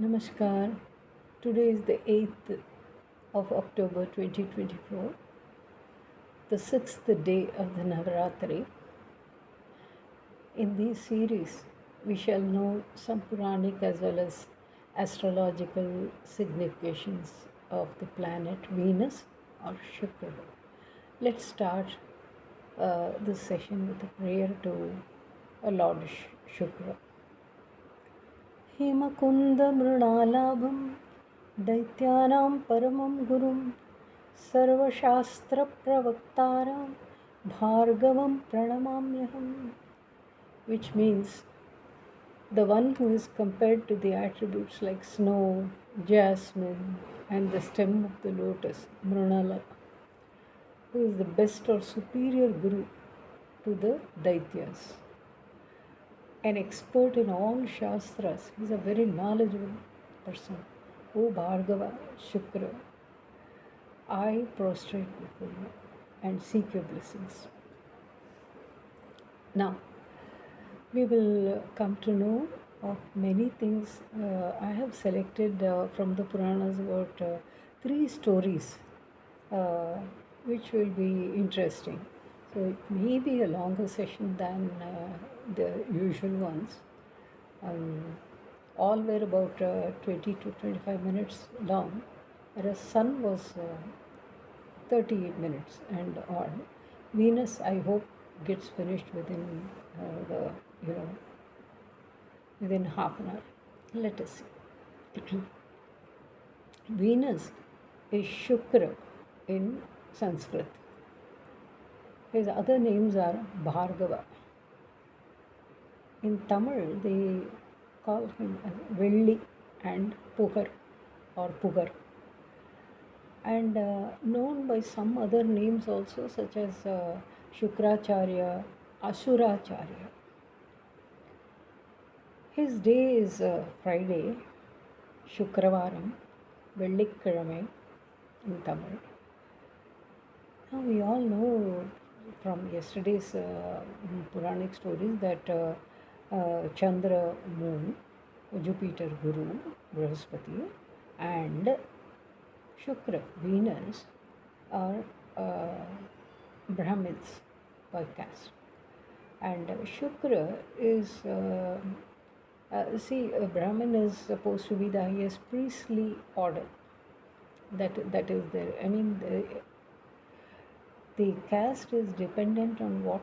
Namaskar. Today is the 8th of October 2024, the 6th day of the Navaratri. In this series, we shall know some Puranic as well as astrological significations of the planet Venus or Shukra. Let's start this session with a prayer to Lord Shukra. हेमकुन्दमृणालाभं दैत्यानां परमं गुरुं सर्वशास्त्रप्रवक्तारां भार्गवं प्रणमाम्यहम्, which means the one who is compared to the attributes like snow, jasmine, and the stem of the lotus, Mrunala, who is the best or superior guru to the Daityas. An expert in all Shastras. He's a very knowledgeable person. O Bhargava, Shukra, I prostrate before you and seek your blessings. Now, we will come to know of many things. I have selected from the Puranas about 3 stories which will be interesting. So it may be a longer session than the usual ones. All were about 20 to 25 minutes long, whereas Sun was 38 minutes and odd. Venus, I hope, gets finished within within half an hour. Let us see. Venus is Shukra in Sanskrit. His other names are Bhargava. In Tamil, they call him Velli and Pugar or Pugar, and known by some other names also, such as Shukracharya, Asuracharya. His day is Friday, Shukravaram, Vellikkiழமை in Tamil. Now we all know from yesterday's Puranic stories that Chandra, Moon, Jupiter, Guru, Brihaspati, and Shukra, Venus, are Brahmins by caste. And Shukra is, Brahmin is supposed to be the highest priestly order. That is there. I mean, the caste is dependent on what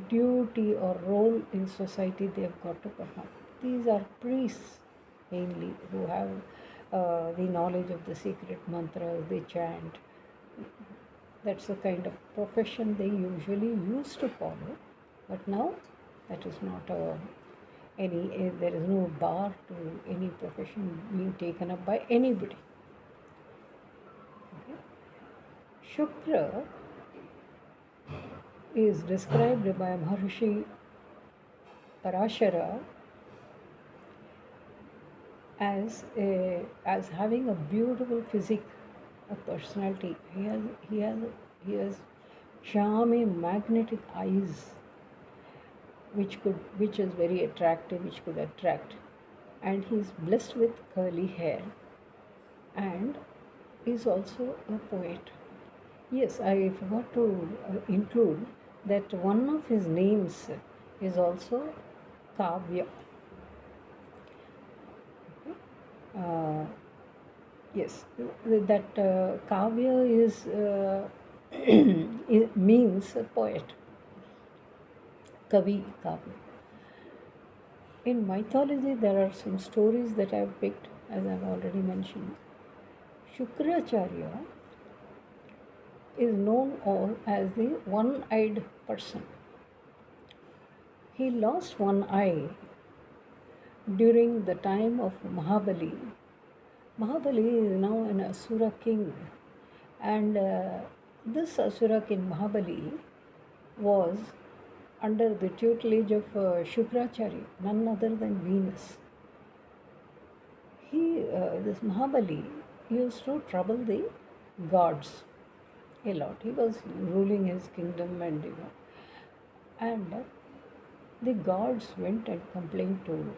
duty or role in society they have got to perform. These are priests mainly who have the knowledge of the secret mantras, they chant. That's the kind of profession they usually used to follow, but now that is not there is no bar to any profession being taken up by anybody. Okay. Shukra is described by Maharshi Parashara as having a beautiful physique, a personality. He has charming, magnetic eyes, which is very attractive, which could attract, and he is blessed with curly hair, and is also a poet. Yes, I forgot to include that one of his names is also Kavya. Yes, that Kavya is it means a poet. Kavi, Kavya. In mythology, there are some stories that I have picked, as I have already mentioned. Shukracharya is known as the one-eyed person. He lost one eye during the time of Mahabali. Mahabali is now an Asura king, and this Asura king Mahabali was under the tutelage of Shukracharya, none other than Venus. This Mahabali used to trouble the gods a lot. He was ruling his kingdom, and the gods went and complained to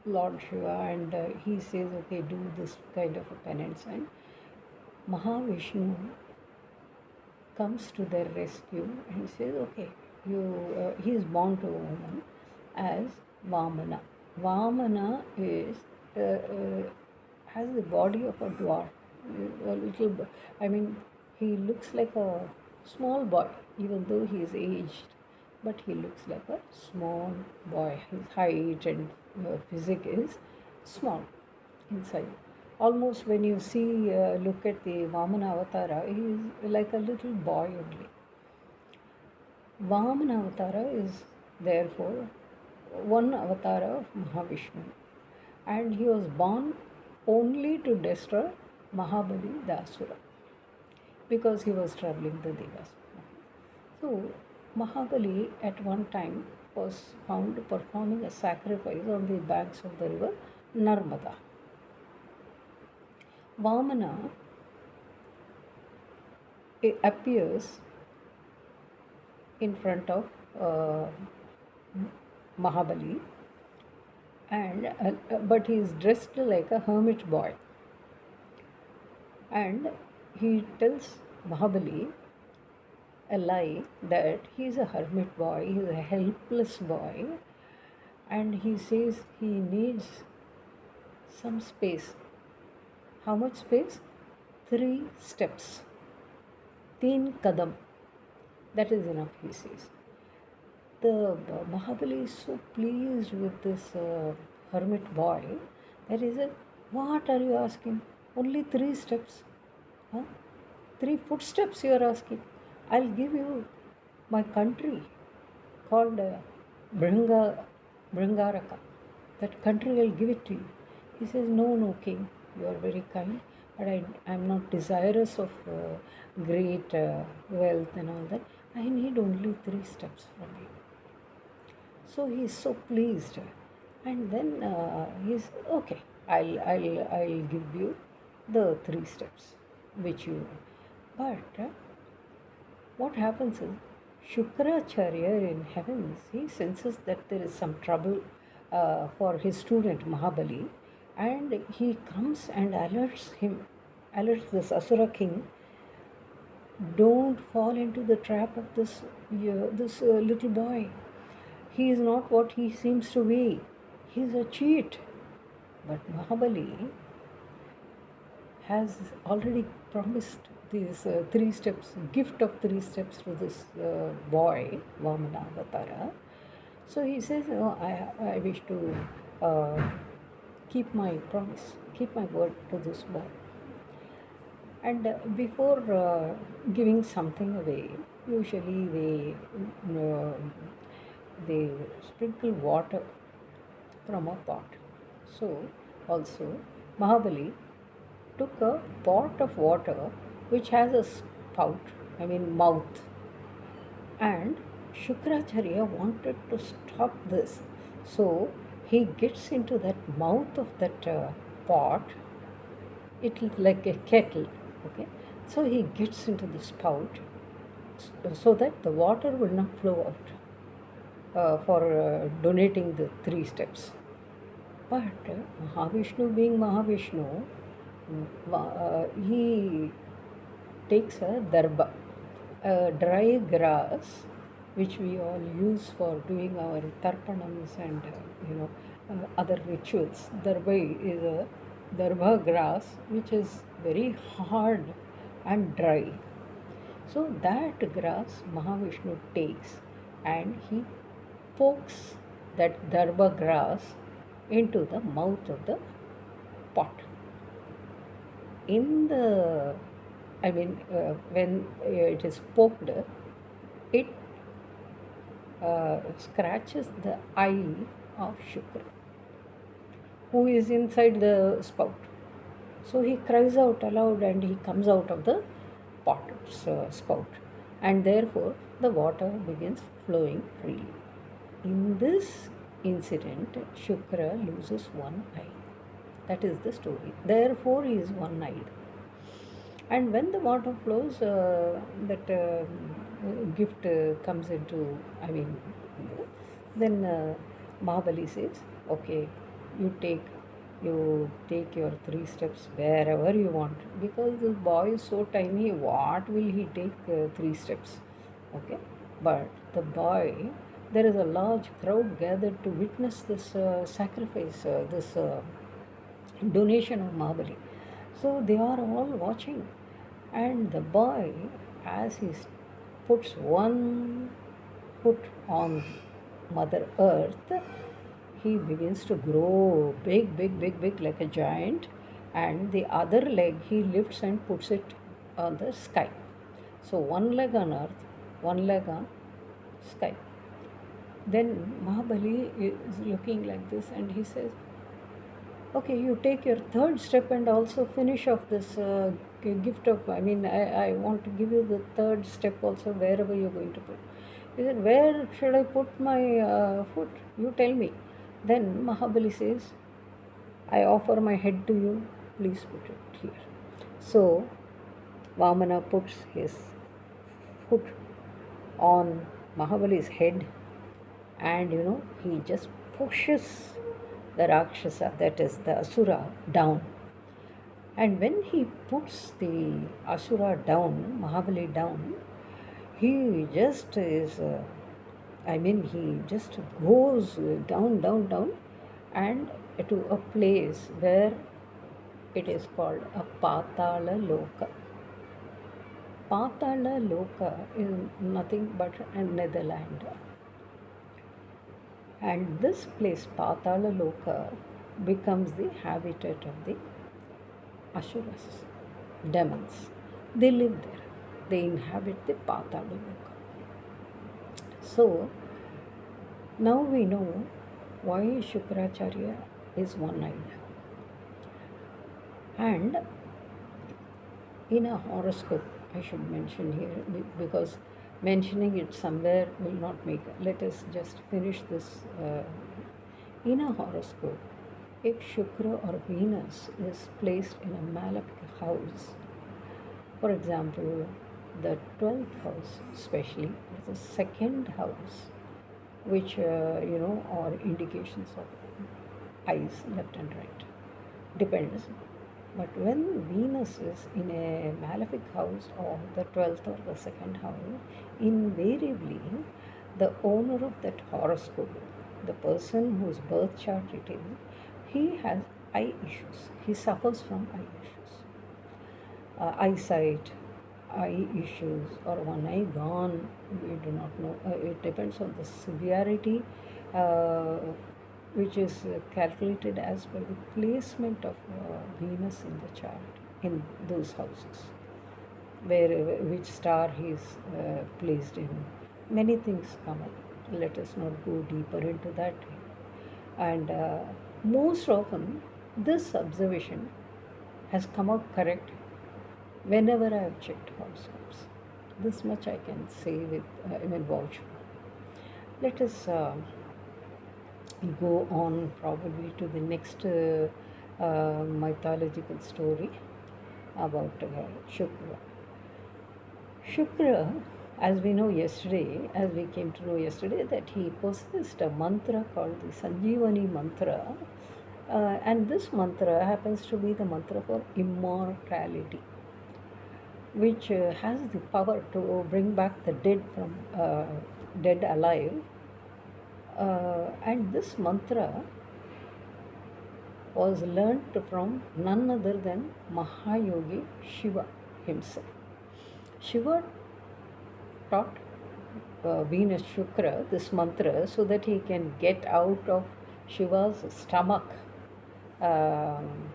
Lord Shiva, and he says, okay, do this kind of a penance. And Mahavishnu comes to their rescue and says, okay, he is born to a woman as Vamana. Vamana is has the body of a dwarf, a little. I mean, he looks like a small boy, even though he is aged, but he looks like a small boy. His height and physique is small inside. Almost when you see, look at the Vamana Avatara, he is like a little boy only. Vamana Avatara is therefore one avatar of Mahavishnu, and he was born only to destroy Mahabali the Asura because he was traveling the Devas. So, Mahabali at one time was found performing a sacrifice on the banks of the river Narmada. Vamana appears in front of uh, Mahabali, and but he is dressed like a hermit boy, and he tells Mahabali a lie that he is a hermit boy, he is a helpless boy, and he says he needs some space. How much space? 3 steps. Teen kadam. That is enough, he says. The Mahabali is so pleased with this hermit boy that he said, what are you asking? Only 3 steps. Huh? 3 footsteps you are asking. I'll give you my country called Bringaraka. That country I'll give it to you. He says, no, no, king, you are very kind, but I am not desirous of great wealth and all that. I need only 3 steps from you. So he is so pleased, and then he's okay. I'll give you the 3 steps which you. But what happens is Shukracharya in heavens, he senses that there is some trouble for his student Mahabali, and he comes and alerts this Asura king, don't fall into the trap of this little boy. He is not what he seems to be. He is a cheat. But Mahabali has already promised these 3 steps, gift of 3 steps to this boy, Vamana Avatara. So he says, oh, I wish to keep my promise, keep my word to this boy. And before giving something away, usually they sprinkle water from a pot. So also Mahabali took a pot of water which has a spout, I mean mouth, and Shukracharya wanted to stop this. So he gets into that mouth of that pot. It is like a kettle, okay? So he gets into the spout so that the water will not flow out for donating the 3 steps. But Mahavishnu being Mahavishnu, he takes a darba, a dry grass, which we all use for doing our tarpanams and other rituals. Darba is a darba grass which is very hard and dry. So that grass Mahavishnu takes and he pokes that darba grass into the mouth of the pot. In the, I mean, when it is poked, it scratches the eye of Shukra, who is inside the spout. So he cries out aloud and he comes out of the pot's spout, and therefore the water begins flowing freely. In this incident, Shukra loses one eye. That is the story. Therefore, he is one-eyed. And when the water flows, that gift comes into, I mean, then Mahabali says, okay, you take your 3 steps wherever you want, because the boy is so tiny, what will he take 3 steps? Okay, but the boy, there is a large crowd gathered to witness this sacrifice, this donation of Mahabali. So they are all watching, and the boy, as he puts one foot on Mother Earth, he begins to grow big, big, big, big like a giant, and the other leg he lifts and puts it on the sky. So one leg on earth, one leg on sky. Then Mahabali is looking like this and he says, okay, you take your third step and also finish off this gift of, I want to give you the third step also wherever you're going to put. He said, where should I put my foot? You tell me. Then Mahabali says, I offer my head to you, please put it here. So Vamana puts his foot on Mahabali's head, and he just pushes the Rakshasa, that is the Asura, down. And when he puts the Asura down, Mahabali down, he just is, he just goes down, down, down, and to a place where it is called a Patala Loka. Patala Loka is nothing but a Netherland. And this place, Patala Loka, becomes the habitat of the Asuras, demons. They live there. They inhabit the Patala Loka. So now we know why Shukracharya is one-eyed. And in a horoscope, I should mention here, because mentioning it somewhere will not make. Let us just finish this. In a horoscope, if Shukra or Venus is placed in a malefic house, for example, the 12th house, especially, or the second house, which are indications of eyes, left and right, depends. But when Venus is in a malefic house or the 12th or the second house, invariably the owner of that horoscope, the person whose birth chart it is, he has eye issues. He suffers from eye issues. Eyesight, eye issues, or one eye gone, we do not know. It depends on the severity, uh, which is calculated as per the placement of Venus in the chart in those houses, where which star he is placed in. Many things come up. Let us not go deeper into that. And most often, this observation has come out correct whenever I have checked horoscopes. This much I can say with, vouch for. Let us go on probably to the next mythological story about Shukra. Shukra, as we know yesterday, as we came to know yesterday, that he possessed a mantra called the Sanjeevani mantra, and this mantra happens to be the mantra for immortality, which has the power to bring back the dead from dead alive. And this mantra was learnt from none other than Mahayogi Shiva himself. Shiva taught Venus Shukra this mantra so that he can get out of Shiva's stomach, um,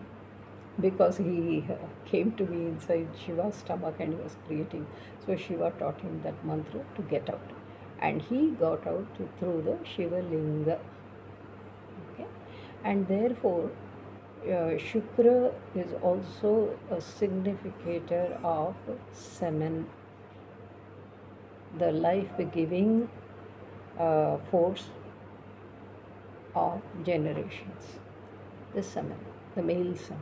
because he came to be inside Shiva's stomach and he was creating. So Shiva taught him that mantra to get out, and he got out through the Shiva Linga. Okay? And therefore, Shukra is also a significator of semen, the life-giving force of generations, the semen, the male semen.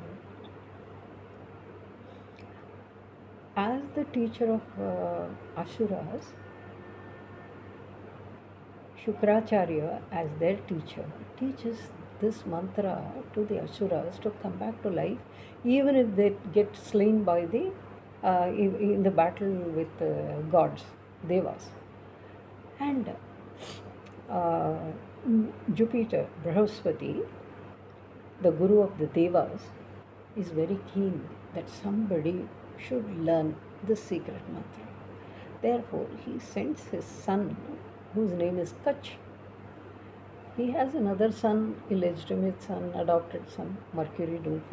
As the teacher of Asuras, Shukracharya, as their teacher, teaches this mantra to the Asuras to come back to life, even if they get slain by the in the battle with gods, devas. And uh, Jupiter, Brahaspati, the guru of the devas, is very keen that somebody should learn this secret mantra. Therefore, he sends his son, whose name is Kach. He has another son, illegitimate son, adopted son, Mercury, don't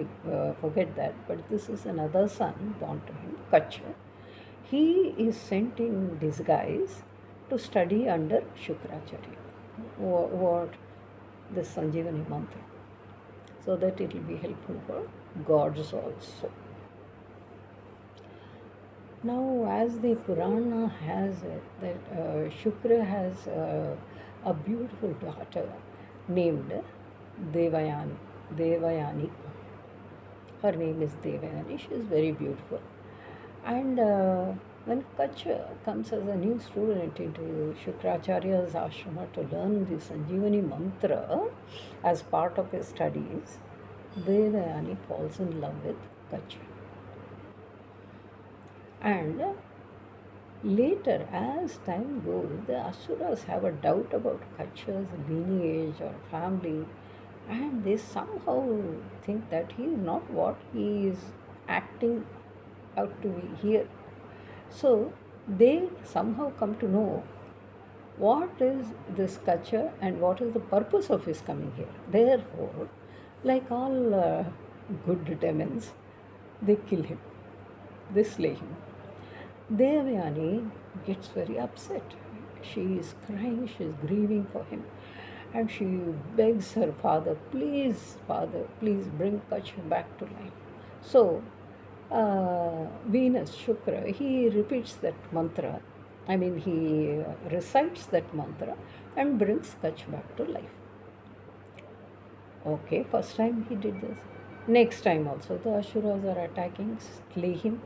forget that. But this is another son born to him, Kach. He is sent in disguise to study under Shukracharya. What? The Sanjivani mantra, so that it will be helpful for gods also. Now, as the Purana has it, that Shukra has a beautiful daughter named Devayani. Devayani. Her name is Devayani. She is very beautiful. And when Kach comes as a new student into Shukracharya's ashrama to learn the Sanjivani mantra as part of his studies, Devayani falls in love with Kach. And later, as time goes, the Asuras have a doubt about Kacha's lineage or family, and they somehow think that he is not what he is acting out to be here. So they somehow come to know what is this Kacha and what is the purpose of his coming here. Therefore, like all good demons, they kill him, they slay him. Devayani gets very upset. She is crying, she is grieving for him, and she begs her father, please bring Kach back to life. So, Venus, Shukra, he repeats that mantra. He recites that mantra and brings Kach back to life. Okay, first time he did this. Next time also, the Asuras are attacking, slay him,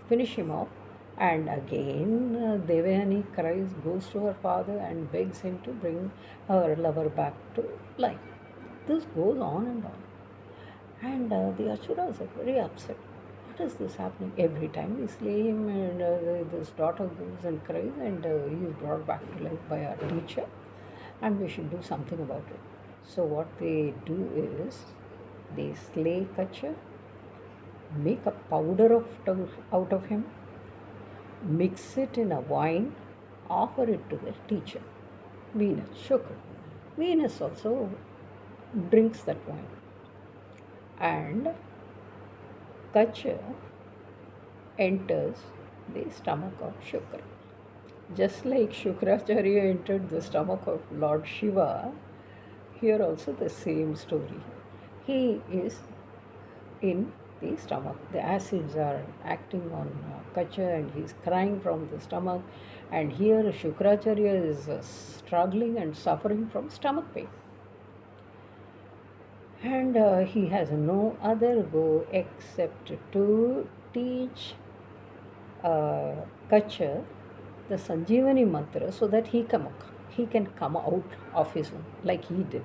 finish him off. And again, Devayani cries, goes to her father and begs him to bring her lover back to life. This goes on and on. And the Asuras are very upset. What is this happening? Every time we slay him, and this daughter goes and cries, and he is brought back to life by our teacher, and we should do something about it. So, what they do is they slay Kacha, make a powder out of him, mix it in a wine, offer it to the teacher, Venus, Shukra. Venus also drinks that wine. And Kacha enters the stomach of Shukra. Just like Shukracharya entered the stomach of Lord Shiva, here also the same story. He is in the stomach. The acids are acting on Kacha and he is crying from the stomach. And here Shukracharya is struggling and suffering from stomach pain. And he has no other go except to teach Kacha the Sanjivani mantra so that he can come out of his own like he did.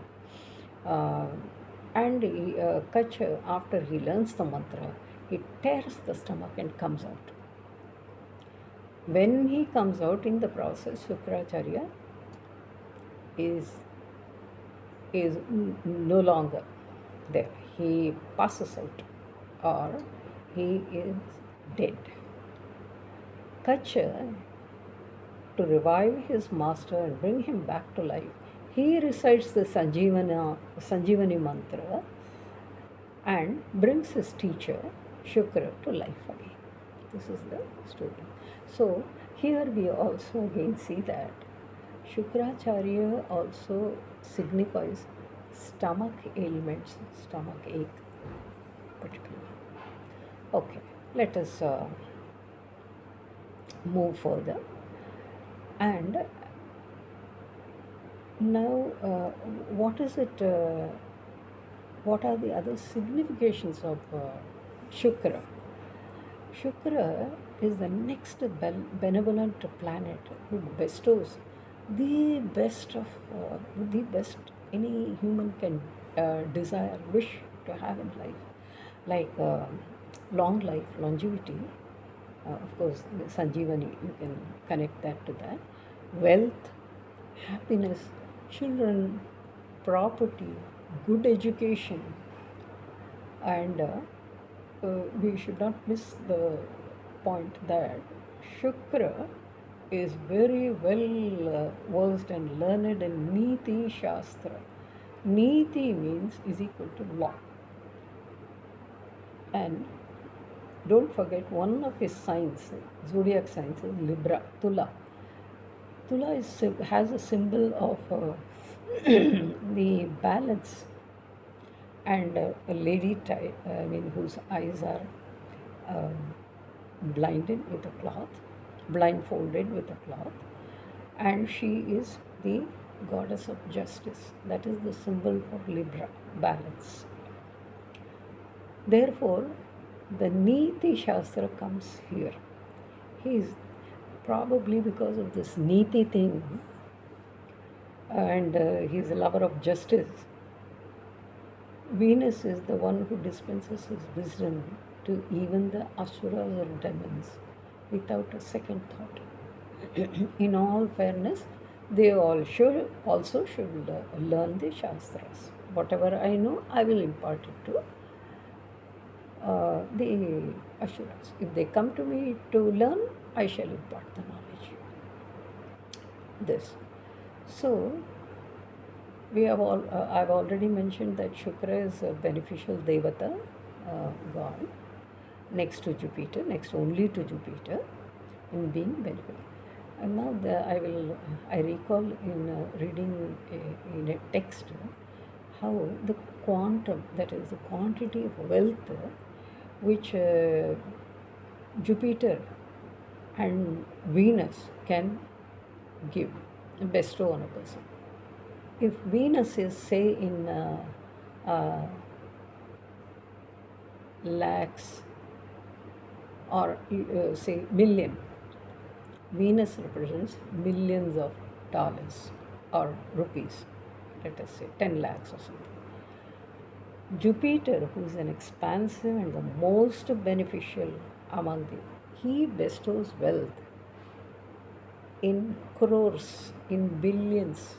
Kacha, after he learns the mantra, he tears the stomach and comes out. When he comes out in the process, Shukracharya is no longer there. He passes out or he is dead. Kacha, to revive his master and bring him back to life, he recites the Sanjivani mantra and brings his teacher Shukra to life again. This is the story. So here we also again see that Shukracharya also signifies stomach ailments, stomach ache particularly. Okay, let us move further. And now, what is it? What are the other significations of Shukra? Shukra is the next benevolent planet who bestows the best any human can desire, wish to have in life, like long life, longevity. Of course, the Sanjeevani, you can connect that to that. Wealth, happiness, children, property, good education, and we should not miss the point that Shukra is very well versed and learned in Niti Shastra. Niti means is equal to law. And don't forget one of his signs, zodiac signs, is Libra, Tula. Tula has a symbol of the balance, and a lady type, I mean, whose eyes are um, blinded with a cloth, blindfolded with a cloth, and she is the goddess of justice. That is the symbol for Libra, balance. Therefore, the Niti Shastra comes here. He is probably because of this Niti thing, and he is a lover of justice. Venus is the one who dispenses his wisdom to even the asuras or demons without a second thought. In all fairness, they all should also should learn the Shastras. Whatever I know, I will impart it to the Asuras. If they come to me to learn, I shall impart the knowledge. This. So, we have all. I've already mentioned that Shukra is a beneficial devata, god, next to Jupiter, next only to Jupiter, in being beneficial. And now I recall in reading in a text how the quantum, that is the quantity of wealth, which Jupiter and Venus can give, bestow on a person. If Venus is, say, in uh, lakhs or say million, Venus represents millions of dollars or rupees, let us say 10 lakhs or something. Jupiter, who is an expansive and the most beneficial among them, he bestows wealth in crores, in billions.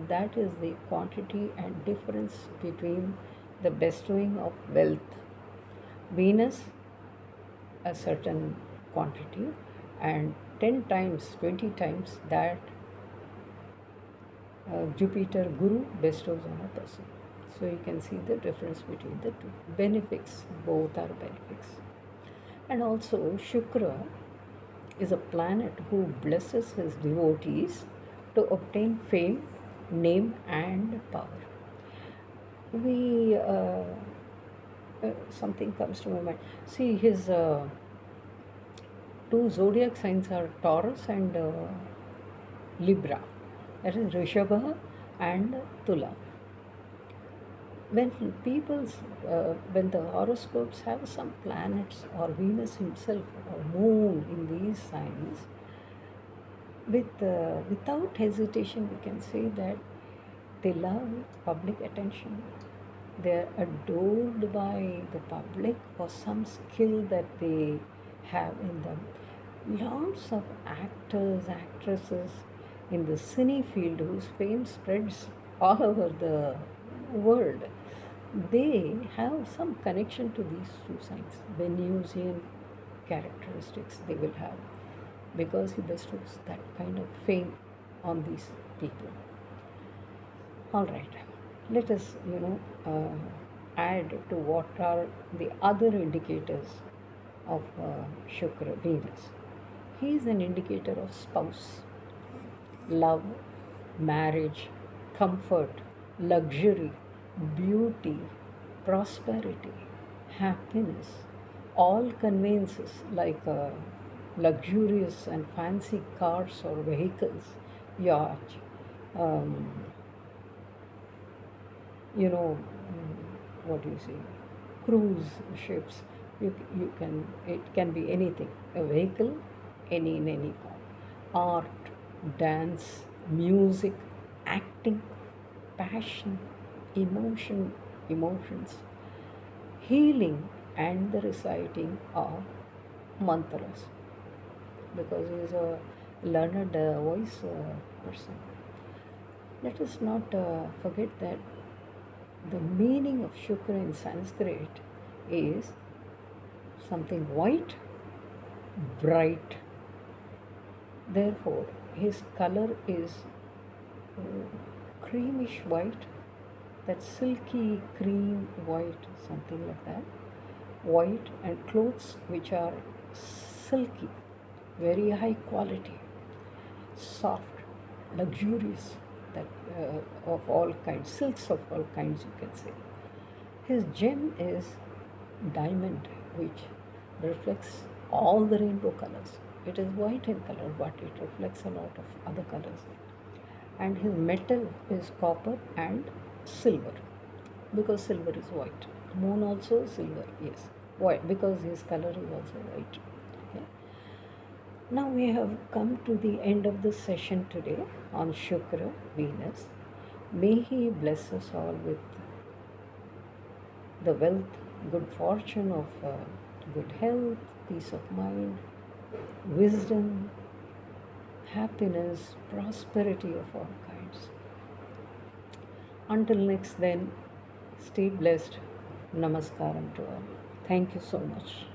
That is the quantity and difference between the bestowing of wealth. Venus, a certain quantity, and 10 times, 20 times that Jupiter Guru bestows on a person. So you can see the difference between the two. Benefics, both are benefics. And also, Shukra is a planet who blesses his devotees to obtain fame, name, and power. We something comes to my mind. See, his two zodiac signs are Taurus and Libra. That is Rishabha and Tula. When when the horoscopes have some planets or Venus himself or Moon in these signs, without hesitation, we can say that they love public attention. They are adored by the public for some skill that they have in them. Lots of actors, actresses in the cine field whose fame spreads all over the world, they have some connection to these two signs. Venusian characteristics they will have because he bestows that kind of fame on these people. All right, let us, add to what are the other indicators of Shukra, Venus. He is an indicator of spouse, love, marriage, comfort, luxury, beauty, prosperity, happiness, all conveyances like luxurious and fancy cars or vehicles, yacht, um, what do you say, cruise ships. You can, it can be anything, a vehicle, in any form. Art, dance, music, acting, passion, emotions, healing, and the reciting of mantras, because he is a learned voice person. Let us not forget that the meaning of Shukra in Sanskrit is something white, bright. Therefore, his color is creamish white, that silky cream white, something like that. White, and clothes which are silky, very high quality, soft, luxurious, that of all kinds, silks of all kinds, you can say. His gem is diamond, which reflects all the rainbow colors. It is white in color, but it reflects a lot of other colors. And his metal is copper and silver, because silver is white. Moon also silver, yes, white, because his color is also white. Okay. Now we have come to the end of the session today on Shukra, Venus. May he bless us all with the wealth, good fortune of good health, peace of mind, wisdom, happiness, prosperity of all kinds. Until next then, stay blessed. Namaskaram to all. Thank you so much.